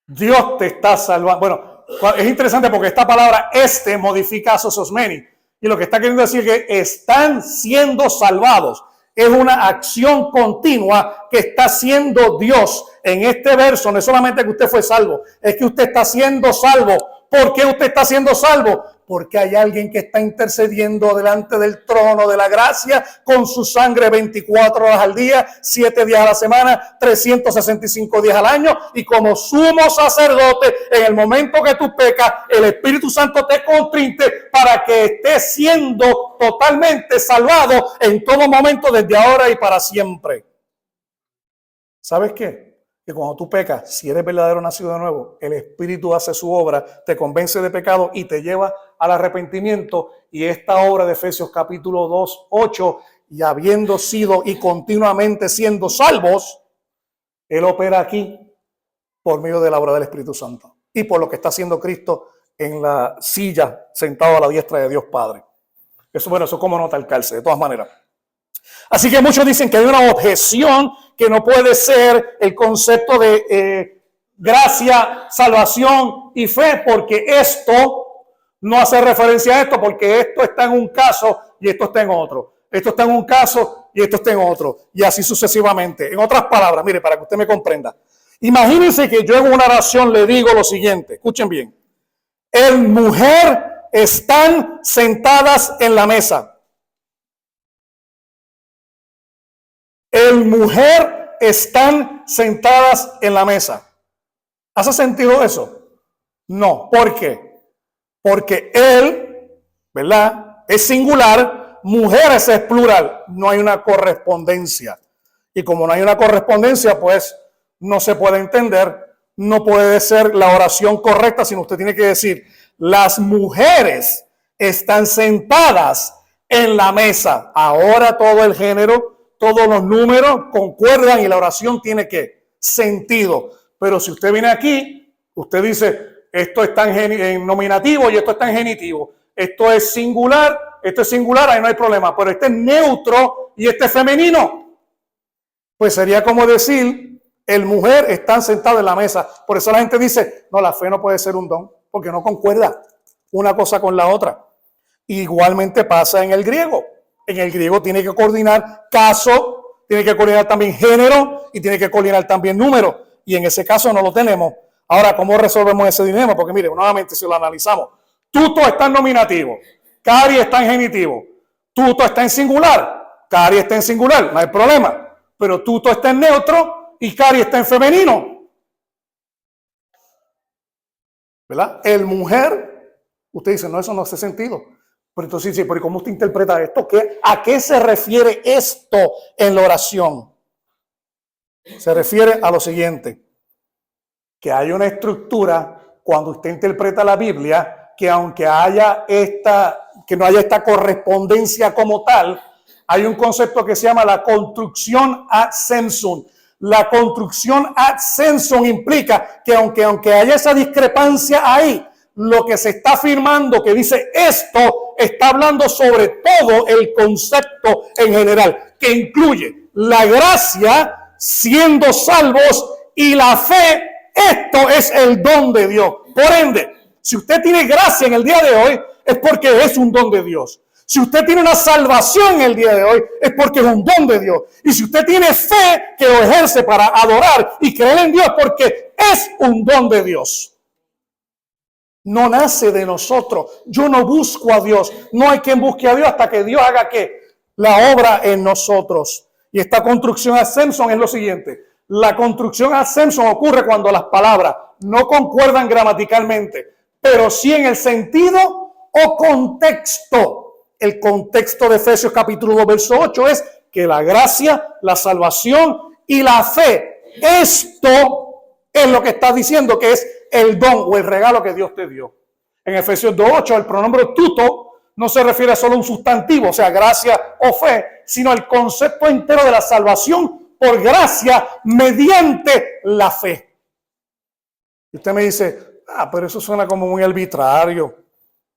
Dios te está salvando. Bueno, es interesante porque esta palabra modifica a sososmeni. Y lo que está queriendo decir es que están siendo salvados. Es una acción continua que está haciendo Dios en este verso. No es solamente que usted fue salvo, es que usted está siendo salvo. ¿Por qué usted está siendo salvo? Porque hay alguien que está intercediendo delante del trono de la gracia con su sangre 24 horas al día, 7 días a la semana, 365 días al año. Y como sumo sacerdote, en el momento que tú pecas, el Espíritu Santo te contrinte para que estés siendo totalmente salvado en todo momento, desde ahora y para siempre. ¿Sabes qué? Que cuando tú pecas, si eres verdadero nacido de nuevo, el Espíritu hace su obra, te convence de pecado y te lleva al arrepentimiento. Y esta obra de Efesios capítulo 2, 8, y habiendo sido y continuamente siendo salvos, Él opera aquí por medio de la obra del Espíritu Santo y por lo que está haciendo Cristo en la silla, sentado a la diestra de Dios Padre. Eso es como nota el calce, de todas maneras. Así que muchos dicen que hay una objeción que no puede ser el concepto de gracia, salvación y fe, porque esto no hace referencia a esto, porque esto está en un caso y esto está en otro. Esto está en un caso y esto está en otro. Y así sucesivamente. En otras palabras, mire, para que usted me comprenda. Imagínense que yo en una oración le digo lo siguiente. Escuchen bien. El mujer están sentadas en la mesa. El mujer están sentadas en la mesa. ¿Hace sentido eso? No. ¿Por qué? Porque él, ¿verdad? Es singular, mujeres es plural. No hay una correspondencia. Y como no hay una correspondencia, pues no se puede entender. No puede ser la oración correcta, sino usted tiene que decir, las mujeres están sentadas en la mesa. Ahora todo el género, todos los números concuerdan y la oración tiene que sentido. Pero si usted viene aquí, usted dice, esto está en nominativo y esto está en genitivo. Esto es singular, ahí no hay problema. Pero este es neutro y este es femenino. Pues sería como decir, el mujer está sentada en la mesa. Por eso la gente dice, no, la fe no puede ser un don, porque no concuerda una cosa con la otra. Igualmente pasa en el griego. En el griego tiene que coordinar caso, tiene que coordinar también género y tiene que coordinar también número. Y en ese caso no lo tenemos. Ahora, ¿cómo resolvemos ese dilema? Porque mire, nuevamente si lo analizamos, tuto está en nominativo, cari está en genitivo, tuto está en singular, cari está en singular, no hay problema. Pero tuto está en neutro y cari está en femenino. ¿Verdad? El mujer, usted dice, no, eso no hace sentido. Pero entonces dice, pero ¿cómo usted interpreta esto? ¿A qué se refiere esto en la oración? Se refiere a lo siguiente, que hay una estructura cuando usted interpreta la Biblia, que aunque que no haya esta correspondencia como tal, hay un concepto que se llama la construcción ad sensum. La construcción ad sensum implica que aunque haya esa discrepancia ahí, lo que se está afirmando que dice esto está hablando sobre todo el concepto en general, que incluye la gracia, siendo salvos, y la fe. Esto es el don de Dios. Por ende, si usted tiene gracia en el día de hoy, es porque es un don de Dios. Si usted tiene una salvación en el día de hoy, es porque es un don de Dios. Y si usted tiene fe que lo ejerce para adorar y creer en Dios, porque es un don de Dios. No nace de nosotros. Yo no busco a Dios. No hay quien busque a Dios hasta que Dios haga ¿qué? La obra en nosotros. Y esta construcción ad sensum es lo siguiente. La construcción ad sensum ocurre cuando las palabras no concuerdan gramaticalmente, pero sí en el sentido o contexto. El contexto de Efesios capítulo 2, verso 8 es que la gracia, la salvación y la fe, esto es lo que está diciendo que es el don o el regalo que Dios te dio. En Efesios 2:8 el pronombre tuto no se refiere a solo un sustantivo, o sea, gracia o fe, sino al concepto entero de la salvación por gracia mediante la fe. Y usted me dice, pero eso suena como muy arbitrario.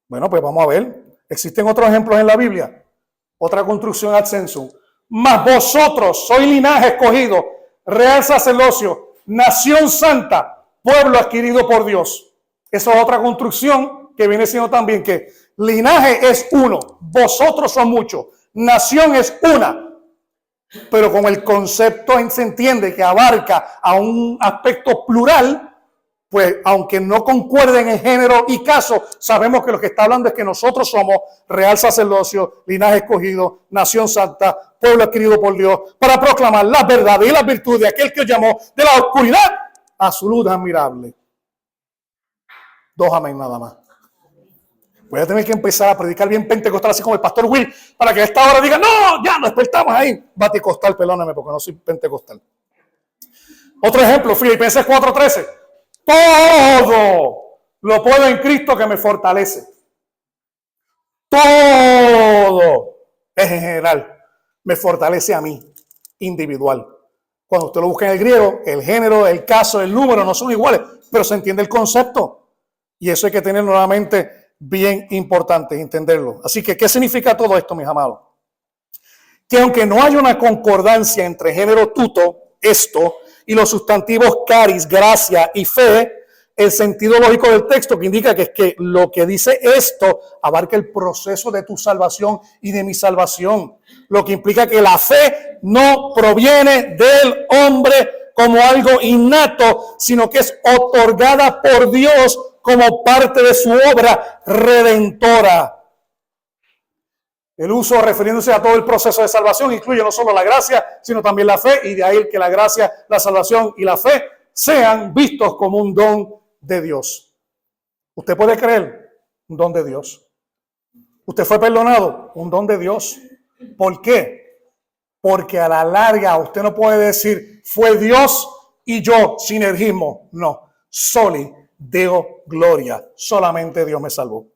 Bueno, pues vamos a ver. Existen otros ejemplos en la Biblia. Otra construcción ad sensum. Mas vosotros sois linaje escogido, real sacerdocio, nación santa, pueblo adquirido por Dios. Esa es otra construcción que viene siendo también que linaje es uno, vosotros son muchos, nación es una. Pero como el concepto se entiende que abarca a un aspecto plural, pues aunque no concuerden en género y caso, sabemos que lo que está hablando es que nosotros somos real sacerdocio, linaje escogido, nación santa, pueblo adquirido por Dios, para proclamar las verdades y las virtudes de aquel que llamó de la oscuridad a su luz admirable. 2 amén nada más. Voy a tener que empezar a predicar bien pentecostal, así como el pastor Will, para que a esta hora diga, no, ya nos despertamos ahí. Baticostal, perdóname, porque no soy pentecostal. Otro ejemplo, Filipenses 4:13. Todo lo puedo en Cristo que me fortalece. Todo, en general, me fortalece a mí, individual. Cuando usted lo busca en el griego, el género, el caso, el número no son iguales, pero se entiende el concepto. Y eso hay que tener nuevamente bien importante, entenderlo. Así que, ¿qué significa todo esto, mis amados? Que aunque no haya una concordancia entre género tuto, esto, y los sustantivos caris, gracia y fe, el sentido lógico del texto que indica que es que lo que dice esto abarca el proceso de tu salvación y de mi salvación, lo que implica que la fe no proviene del hombre como algo innato, sino que es otorgada por Dios como parte de su obra redentora. El uso refiriéndose a todo el proceso de salvación incluye no solo la gracia, sino también la fe, y de ahí que la gracia, la salvación y la fe sean vistos como un don de Dios. ¿Usted puede creer? Un don de Dios. ¿Usted fue perdonado? Un don de Dios. ¿Por qué? Porque a la larga usted no puede decir, fue Dios y yo, sinergismo. No, soli Deo gloria, solamente Dios me salvó.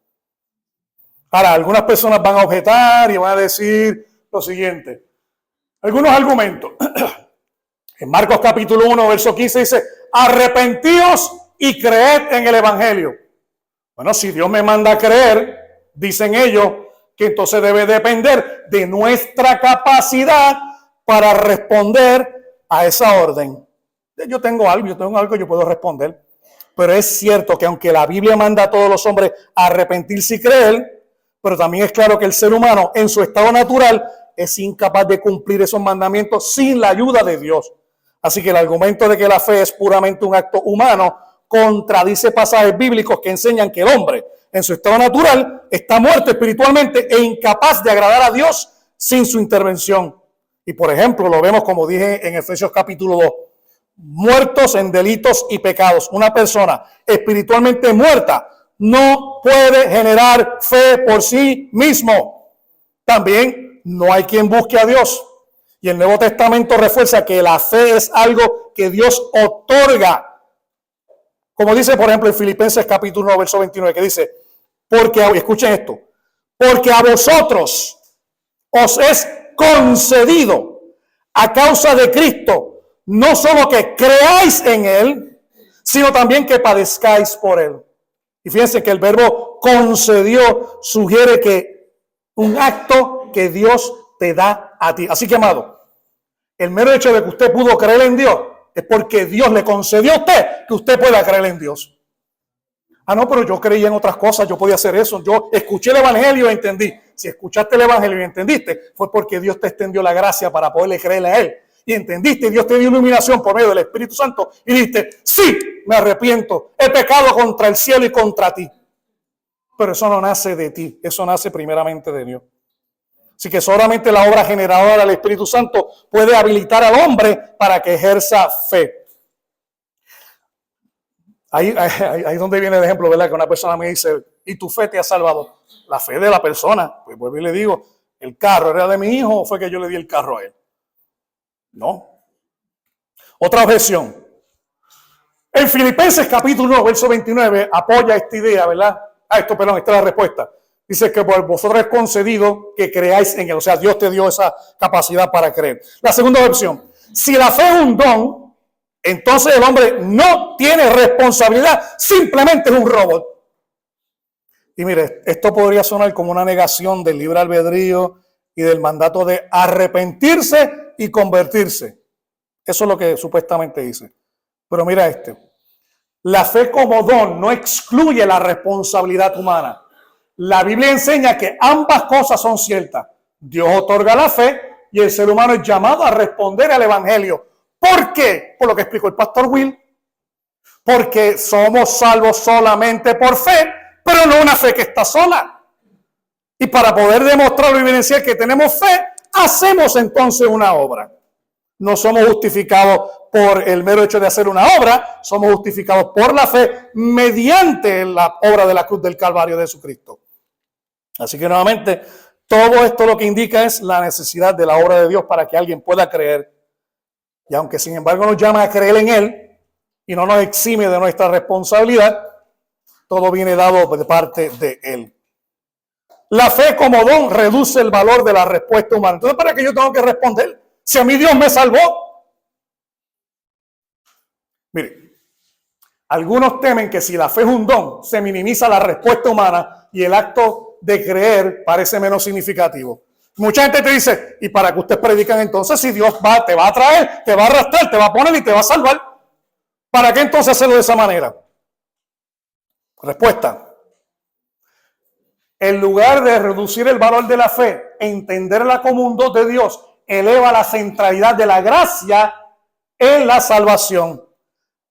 Ahora, algunas personas van a objetar y van a decir lo siguiente. Algunos argumentos. En Marcos capítulo 1, verso 15 dice, arrepentíos y creed en el evangelio. Bueno, si Dios me manda a creer, dicen ellos, que entonces debe depender de nuestra capacidad para responder a esa orden, yo tengo algo, yo puedo responder. Pero es cierto que aunque la Biblia manda a todos los hombres a arrepentirse y creer, pero también es claro que el ser humano en su estado natural es incapaz de cumplir esos mandamientos sin la ayuda de Dios. Así que el argumento de que la fe es puramente un acto humano contradice pasajes bíblicos que enseñan que el hombre en su estado natural está muerto espiritualmente e incapaz de agradar a Dios sin su intervención. Y por ejemplo, lo vemos como dije en Efesios capítulo 2, muertos en delitos y pecados. Una persona espiritualmente muerta no puede generar fe por sí mismo. También no hay quien busque a Dios. Y el Nuevo Testamento refuerza que la fe es algo que Dios otorga. Como dice, por ejemplo, en Filipenses capítulo 1, verso 29, que dice, porque, escuchen esto, porque a vosotros os es concedido a causa de Cristo, no solo que creáis en Él, sino también que padezcáis por Él. Y fíjense que el verbo concedió sugiere que un acto que Dios te da a ti. Así que, amado, el mero hecho de que usted pudo creer en Dios es porque Dios le concedió a usted que usted pueda creer en Dios. Ah, no, pero yo creía en otras cosas, yo podía hacer eso. Yo escuché el Evangelio y entendí. Si escuchaste el Evangelio y entendiste, fue porque Dios te extendió la gracia para poderle creerle a Él. Y entendiste, Dios te dio iluminación por medio del Espíritu Santo y dijiste, sí, me arrepiento, he pecado contra el cielo y contra ti. Pero eso no nace de ti, eso nace primeramente de Dios. Así que solamente la obra generadora del Espíritu Santo puede habilitar al hombre para que ejerza fe. Ahí es donde viene el ejemplo, ¿verdad? Que una persona me dice, ¿y tu fe te ha salvado? La fe de la persona. Pues vuelvo y le digo, ¿el carro era de mi hijo o fue que yo le di el carro a él? No. Otra objeción. En Filipenses capítulo 1, verso 29, apoya esta idea, ¿verdad? Esta es la respuesta. Dice que por vosotros es concedido que creáis en Él. O sea, Dios te dio esa capacidad para creer. La segunda opción. Si la fe es un don, entonces el hombre no tiene responsabilidad. Simplemente es un robot. Y mire, esto podría sonar como una negación del libre albedrío y del mandato de arrepentirse y convertirse. Eso es lo que supuestamente dice. Pero mira la fe como don no excluye la responsabilidad humana. La Biblia enseña que ambas cosas son ciertas. Dios otorga la fe y el ser humano es llamado a responder al Evangelio. ¿Por qué? Por lo que explicó el pastor Will. Porque somos salvos solamente por fe, pero no una fe que está sola. Y para poder demostrarlo y evidenciar que tenemos fe, hacemos entonces una obra. No somos justificados por el mero hecho de hacer una obra, somos justificados por la fe mediante la obra de la cruz del Calvario de Jesucristo. Así que nuevamente, todo esto lo que indica es la necesidad de la obra de Dios para que alguien pueda creer. Y aunque sin embargo nos llama a creer en Él y no nos exime de nuestra responsabilidad, todo viene dado de parte de Él. La fe como don reduce el valor de la respuesta humana. Entonces, ¿para qué yo tengo que responder? Si a mí Dios me salvó. Mire, algunos temen que si la fe es un don, se minimiza la respuesta humana y el acto de creer parece menos significativo. Mucha gente te dice, ¿y para qué ustedes predican entonces si Dios te va a traer, te va a arrastrar, te va a poner y te va a salvar? ¿Para qué entonces hacerlo de esa manera? Respuesta. En lugar de reducir el valor de la fe, entenderla como un don de Dios, eleva la centralidad de la gracia en la salvación.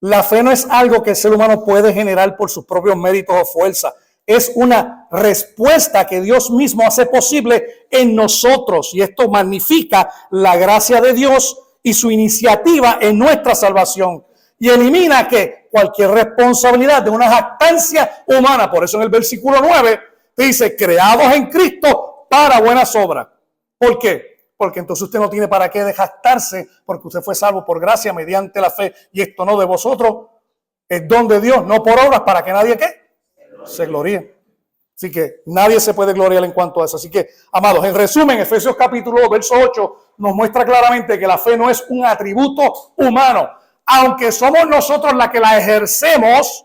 La fe no es algo que el ser humano puede generar por sus propios méritos o fuerza. Es una respuesta que Dios mismo hace posible en nosotros. Y esto magnifica la gracia de Dios y su iniciativa en nuestra salvación. Y elimina que cualquier responsabilidad de una jactancia humana. Por eso en el versículo 9 dice, creados en Cristo para buenas obras. ¿Por qué? Porque entonces usted no tiene para qué jactarse, porque usted fue salvo por gracia mediante la fe, y esto no de vosotros, es don de Dios, no por obras, para que nadie ¿qué? Se gloríe. Así que nadie se puede gloriar en cuanto a eso. Así que, amados, en resumen, Efesios capítulo 2, verso 8, nos muestra claramente que la fe no es un atributo humano. Aunque somos nosotros la que la ejercemos,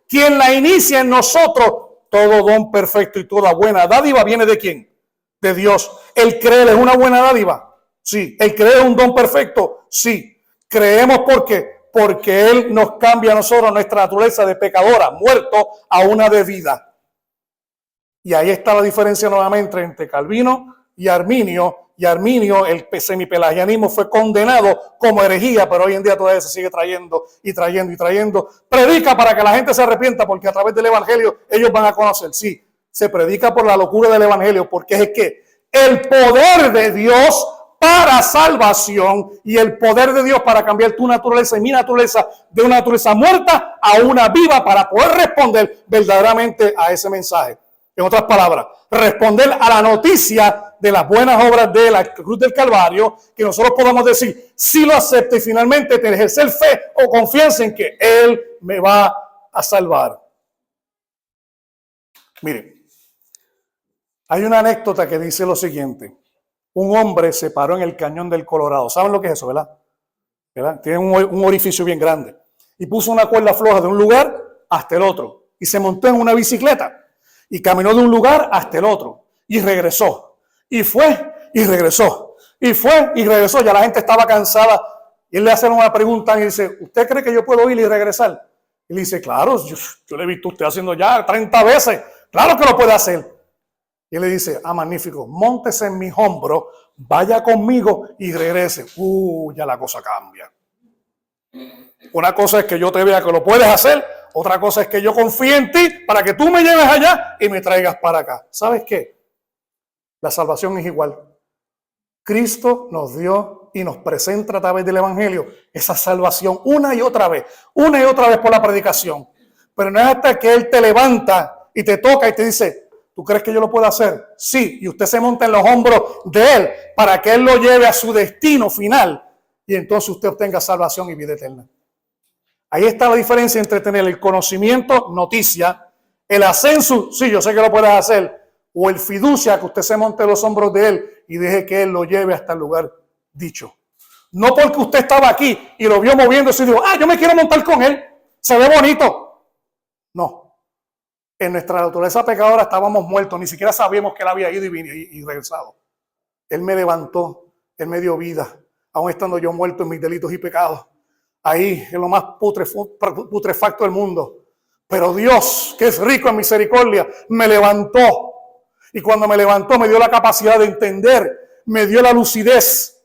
quien la inicia en nosotros, todo don perfecto y toda buena dádiva viene ¿de quién? De Dios. ¿El creer es una buena dádiva? Sí. ¿El creer es un don perfecto? Sí. Creemos porque Él nos cambia a nosotros nuestra naturaleza de pecadora, muerto, a una de vida. Y ahí está la diferencia nuevamente entre Calvino y Arminio. Y Arminio, el semipelagianismo, fue condenado como herejía, pero hoy en día todavía se sigue trayendo y trayendo y trayendo. Predica para que la gente se arrepienta, porque a través del evangelio ellos van a conocer. Sí, se predica por la locura del evangelio, porque es que el poder de Dios para salvación y el poder de Dios para cambiar tu naturaleza y mi naturaleza de una naturaleza muerta a una viva, para poder responder verdaderamente a ese mensaje. En otras palabras, responder a la noticia de las buenas obras de la cruz del Calvario, que nosotros podamos decir, si lo acepto y finalmente ejercer fe o confianza en que Él me va a salvar. Miren, hay una anécdota que dice lo siguiente. Un hombre se paró en el cañón del Colorado. ¿Saben lo que es eso, verdad? Tiene un orificio bien grande. Y puso una cuerda floja de un lugar hasta el otro. Y se montó en una bicicleta. Y caminó de un lugar hasta el otro. Y regresó. Y fue y regresó. Y fue y regresó. Ya la gente estaba cansada. Y él le hace una pregunta y dice, ¿usted cree que yo puedo ir y regresar? Y le dice, claro, yo le he visto a usted haciendo ya 30 veces. Claro que lo puede hacer. Y él le dice, magnífico, móntese en mis hombros, vaya conmigo y regrese. Ya la cosa cambia. Una cosa es que yo te vea que lo puedes hacer, otra cosa es que yo confíe en ti para que tú me lleves allá y me traigas para acá. ¿Sabes qué? La salvación es igual. Cristo nos dio y nos presenta a través del evangelio esa salvación una y otra vez por la predicación. Pero no es hasta que Él te levanta y te toca y te dice, ¿tú crees que yo lo puedo hacer? Sí, y usted se monta en los hombros de Él para que Él lo lleve a su destino final y entonces usted obtenga salvación y vida eterna. Ahí está la diferencia entre tener el conocimiento, noticia, el ascenso, sí, yo sé que lo puedes hacer, o el fiducia, que usted se monte en los hombros de Él y deje que Él lo lleve hasta el lugar dicho. No porque usted estaba aquí y lo vio moviéndose y dijo, yo me quiero montar con Él, se ve bonito. No. En nuestra naturaleza pecadora estábamos muertos, ni siquiera sabíamos que Él había ido y regresado. Él me levantó, Él me dio vida, aún estando yo muerto en mis delitos y pecados. Ahí, en lo más putrefacto del mundo. Pero Dios, que es rico en misericordia, me levantó. Y cuando me levantó, me dio la capacidad de entender, me dio la lucidez,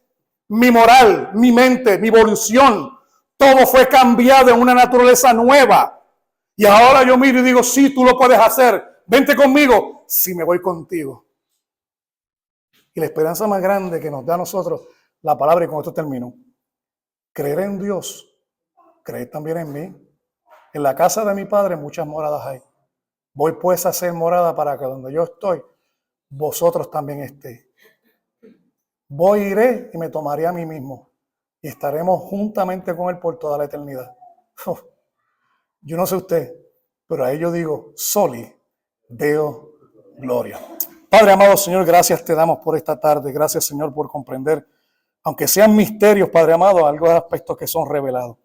mi moral, mi mente, mi evolución. Todo fue cambiado en una naturaleza nueva. Y ahora yo miro y digo, sí, tú lo puedes hacer. Vente conmigo. Sí, me voy contigo. Y la esperanza más grande que nos da a nosotros la palabra, y con esto termino. Creer en Dios, creer también en mí. En la casa de mi Padre muchas moradas hay. Voy pues a hacer morada para que donde yo estoy, vosotros también estéis. Voy, iré y me tomaré a mí mismo. Y estaremos juntamente con Él por toda la eternidad. Yo no sé usted, pero a ello digo, soli Deo gloria. Padre amado Señor, gracias te damos por esta tarde. Gracias Señor por comprender, aunque sean misterios, Padre amado, algunos aspectos que son revelados.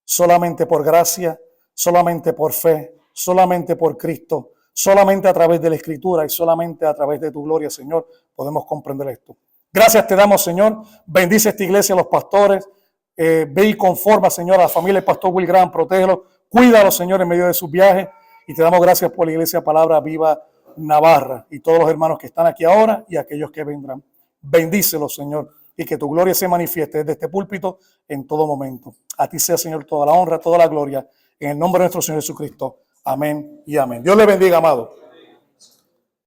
Solamente por gracia, solamente por fe, solamente por Cristo, solamente a través de la Escritura y solamente a través de tu gloria, Señor, podemos comprender esto. Gracias te damos, Señor. Bendice esta iglesia, a los pastores. Ve y conforma, Señor, a la familia del pastor Will Graham. Protégelo. Cuídalo, Señor, en medio de sus viajes. Y te damos gracias por la iglesia Palabra Viva Navarra y todos los hermanos que están aquí ahora y aquellos que vendrán. Bendícelos, Señor, y que tu gloria se manifieste desde este púlpito en todo momento. A ti sea, Señor, toda la honra, toda la gloria, en el nombre de nuestro Señor Jesucristo. Amén y amén. Dios le bendiga, amado.